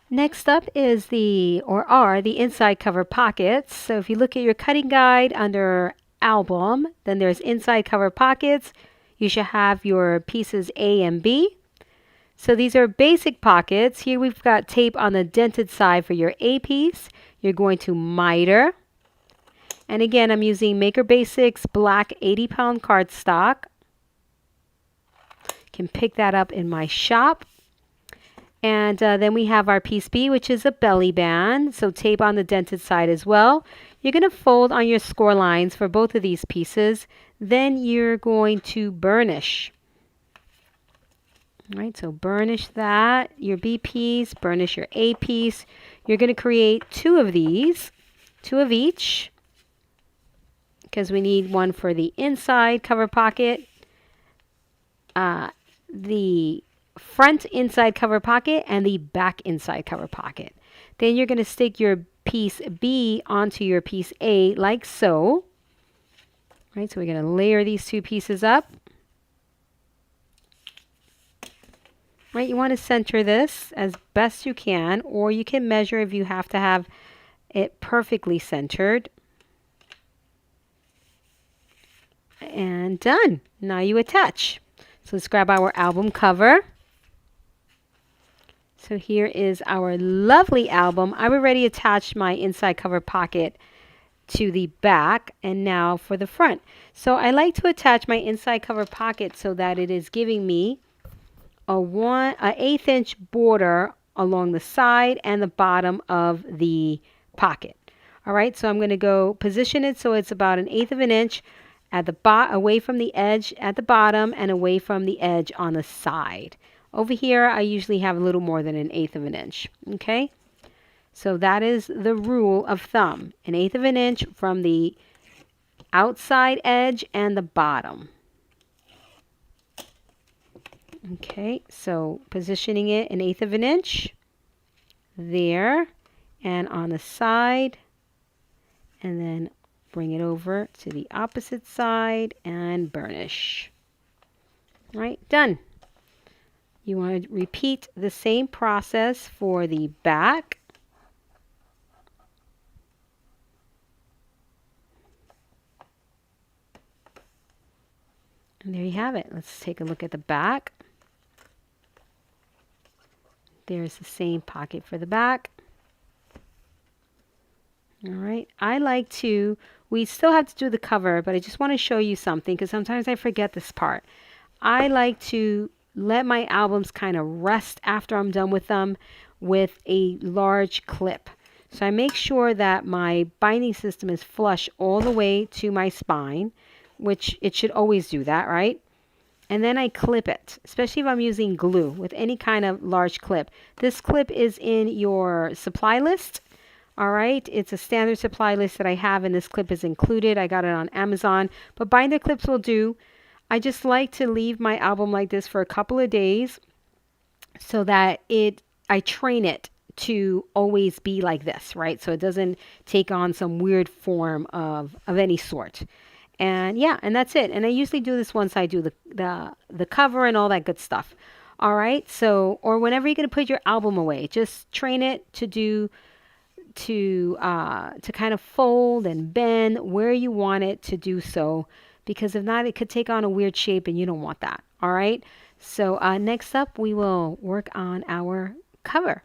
Next up is the inside cover pockets. So if you look at your cutting guide under album, then there's inside cover pockets. You should have your pieces A and B. So these are basic pockets. Here we've got tape on the dented side for your A piece. You're going to miter. And again, I'm using Maker Basics black 80-pound cardstock. Can pick that up in my shop. And then we have our piece B, which is a belly band. So tape on the dented side as well. You're going to fold on your score lines for both of these pieces. Then you're going to burnish. All right, so burnish that, your B piece, burnish your A piece. You're going to create two of these, two of each, because we need one for the inside cover pocket, the front inside cover pocket, and the back inside cover pocket. Then you're going to stick your piece B onto your piece A like so. All right, so we're going to layer these two pieces up. Right, you want to center this as best you can, or you can measure if you have to have it perfectly centered. And done. Now you attach. So let's grab our album cover. So here is our lovely album. I've already attached my inside cover pocket to the back, and now for the front. So I like to attach my inside cover pocket so that it is giving me an 1/8 inch border along the side and the bottom of the pocket. All right, so I'm going to go position it so it's about 1/8 of an inch at the away from the edge at the bottom and away from the edge on the side. Over here, I usually have a little more than 1/8 of an inch. Okay, so that is the rule of thumb: 1/8 of an inch from the outside edge and the bottom. Okay, so positioning it 1/8 of an inch there and on the side, and then bring it over to the opposite side and burnish. All right, done. You want to repeat the same process for the back. And there you have it. Let's take a look at the back. There's the same pocket for the back. All right, we still have to do the cover, but I just want to show you something because sometimes I forget this part. I like to let my albums kind of rest after I'm done with them with a large clip. So I make sure that my binding system is flush all the way to my spine, which it should always do that, right? And then I clip it, especially if I'm using glue with any kind of large clip. This clip is in your supply list. All right, it's a standard supply list that I have, and this clip is included. I got it on Amazon, but binder clips will do. I just like to leave my album like this for a couple of days so that I train it to always be like this, right? So it doesn't take on some weird form of any sort. And yeah, and that's it. And I usually do this once I do the cover and all that good stuff. All right, so, or whenever you're going to put your album away, just train it to kind of fold and bend where you want it to do so, because if not, it could take on a weird shape and you don't want that. All right, so next up we will work on our cover.